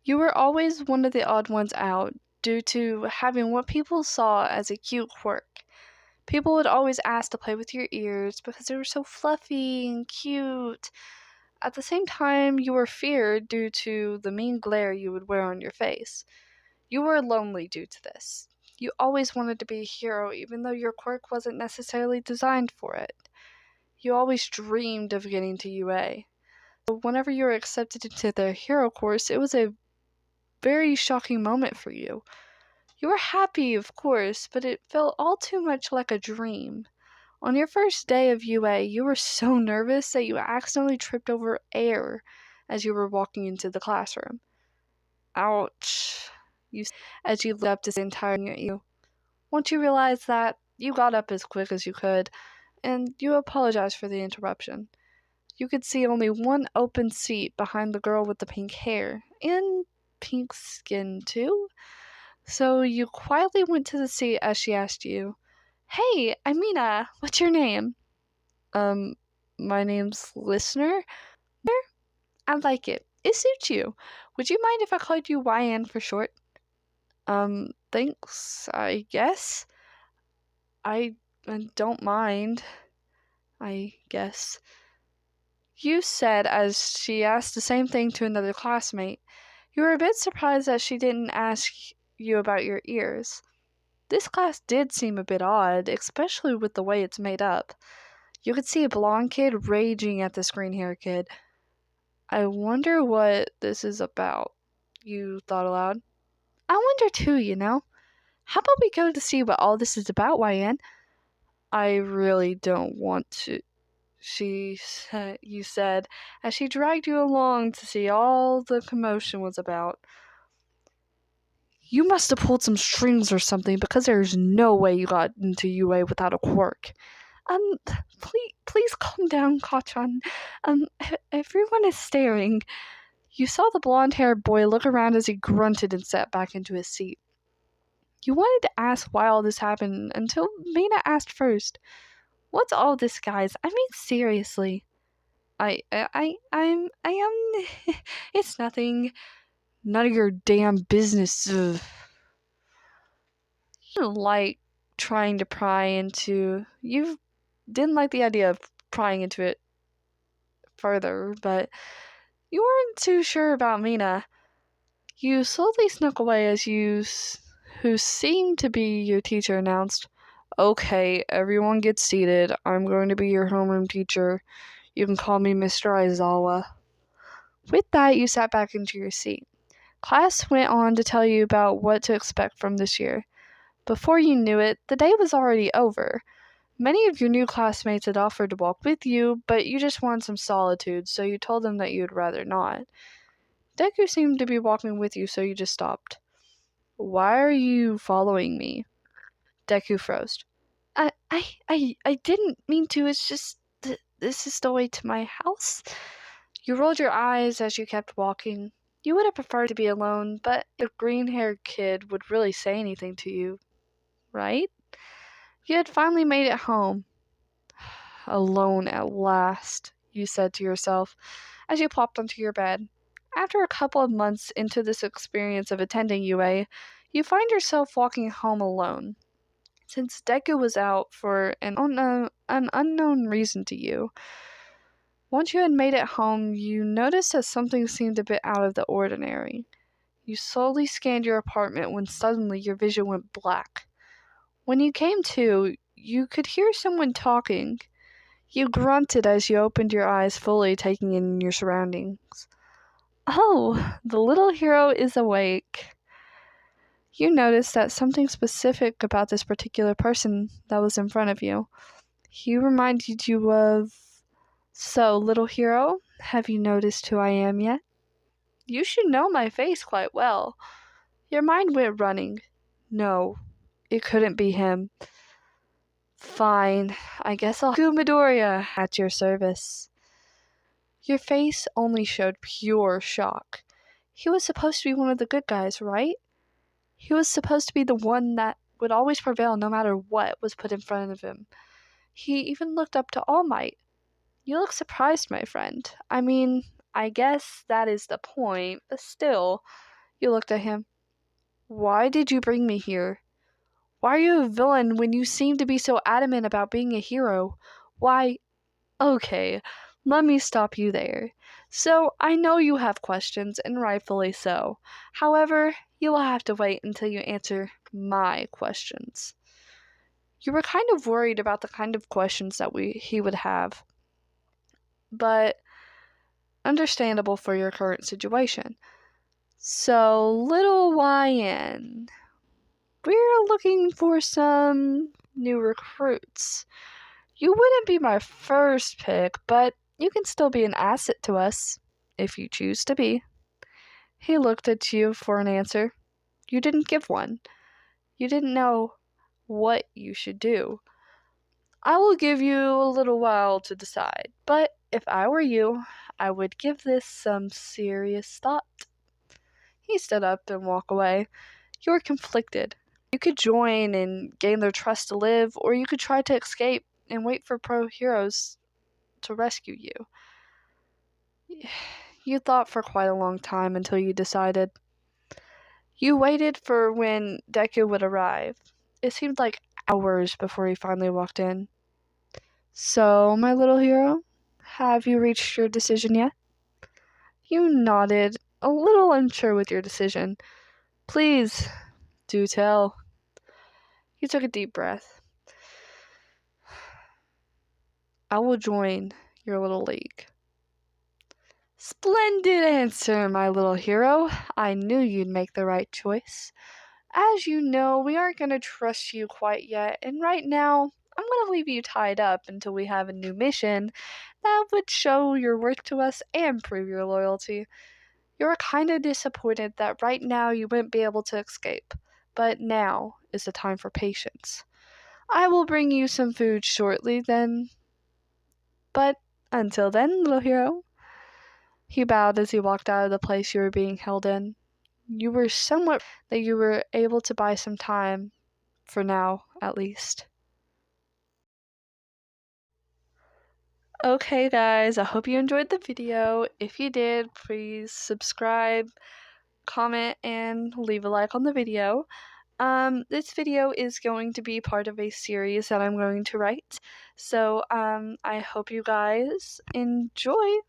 You were always one of the odd ones out due to having what people saw as a cute quirk. People would always ask to play with your ears because they were so fluffy and cute. At the same time, you were feared due to the mean glare you would wear on your face. You were lonely due to this. You always wanted to be a hero, even though your quirk wasn't necessarily designed for it. You always dreamed of getting to UA. So whenever you were accepted into their hero course, it was a very shocking moment for you. You were happy, of course, but it felt all too much like a dream. On your first day of UA, you were so nervous that you accidentally tripped over air as you were walking into the classroom. Ouch, you said as you looked up to the entire at you. Once you realized that, you got up as quick as you could, and you apologized for the interruption. You could see only one open seat behind the girl with the pink hair, and pink skin too. So you quietly went to the seat as she asked you, "Hey, Amina, what's your name?" My name's Listener. I like it. It suits you. Would you mind if I called you YN for short? Thanks, I guess. I don't mind, I guess. You said as she asked the same thing to another classmate. You were a bit surprised that she didn't ask you about your ears. This class did seem a bit odd, especially with the way it's made up. You could see a blonde kid raging at this green hair kid. I wonder what this is about, you thought aloud. I wonder too, you know. How about we go to see what all this is about, YN? I really don't want to, you said, as she dragged you along to see all the commotion was about. You must have pulled some strings or something because there's no way you got into UA without a quirk. Please calm down, Kachan. Everyone is staring. You saw the blonde-haired boy look around as he grunted and sat back into his seat. You wanted to ask why all this happened until Mina asked first. What's all this, guys? I mean, seriously. I am. It's nothing. None of your damn business. Ugh. You didn't like trying to pry into. You didn't like the idea of prying into it further, but you weren't too sure about Mina. You slowly snuck away as who seemed to be your teacher, announced, "Okay, everyone get seated. I'm going to be your homeroom teacher. You can call me Mr. Aizawa." With that, you sat back into your seat. Class went on to tell you about what to expect from this year. Before you knew it, the day was already over. Many of your new classmates had offered to walk with you, but you just wanted some solitude, so you told them that you'd rather not. Deku seemed to be walking with you, so you just stopped. "Why are you following me?" Deku froze. I didn't mean to. It's just this is the way to my house. You rolled your eyes as you kept walking. You would have preferred to be alone, but a green-haired kid would really say anything to you, right? You had finally made it home. Alone at last, you said to yourself as you plopped onto your bed. After a couple of months into this experience of attending UA, you find yourself walking home alone. Since Deku was out for an unknown reason to you, once you had made it home, you noticed that something seemed a bit out of the ordinary. You slowly scanned your apartment when suddenly your vision went black. When you came to, you could hear someone talking. You grunted as you opened your eyes, fully taking in your surroundings. Oh, the little hero is awake. You noticed that something specific about this particular person that was in front of you. He reminded you of... So, little hero, have you noticed who I am yet? You should know my face quite well. Your mind went running. No, it couldn't be him. Fine, I guess I'll Midoriya at your service. Your face only showed pure shock. He was supposed to be one of the good guys, right? He was supposed to be the one that would always prevail no matter what was put in front of him. He even looked up to All Might. You look surprised, my friend. I mean, I guess that is the point, but still, You looked at him. Why did you bring me here? Why are you a villain when you seem to be so adamant about being a hero? Why? Okay, let me stop you there. So, I know you have questions, and rightfully so. However, you will have to wait until you answer my questions. You were kind of worried about the kind of questions that he would have, but understandable for your current situation. So, little YN, we're looking for some new recruits. You wouldn't be my first pick, but you can still be an asset to us, if you choose to be. He looked at you for an answer. You didn't give one. You didn't know what you should do. I will give you a little while to decide, but if I were you, I would give this some serious thought. He stood up and walked away. You were conflicted. You could join and gain their trust to live, or you could try to escape and wait for pro heroes to rescue you. You thought for quite a long time until you decided. You waited for when Deku would arrive. It seemed like hours before he finally walked in. So, my little hero, have you reached your decision yet? You nodded, a little unsure with your decision. Please, do tell. You took a deep breath. I will join your little league. Splendid answer, my little hero. I knew you'd make the right choice. As you know, we aren't going to trust you quite yet, and right now, I'm going to leave you tied up until we have a new mission that would show your worth to us and prove your loyalty. You're kind of disappointed that right now you wouldn't be able to escape, but now is the time for patience. I will bring you some food shortly then, but until then, little hero. He bowed as he walked out of the place you were being held in. You were somewhat that you were able to buy some time, for now at least. Okay guys, I hope you enjoyed the video. If you did, please subscribe, comment, and leave a like on the video. This video is going to be part of a series that I'm going to write. So, I hope you guys enjoy.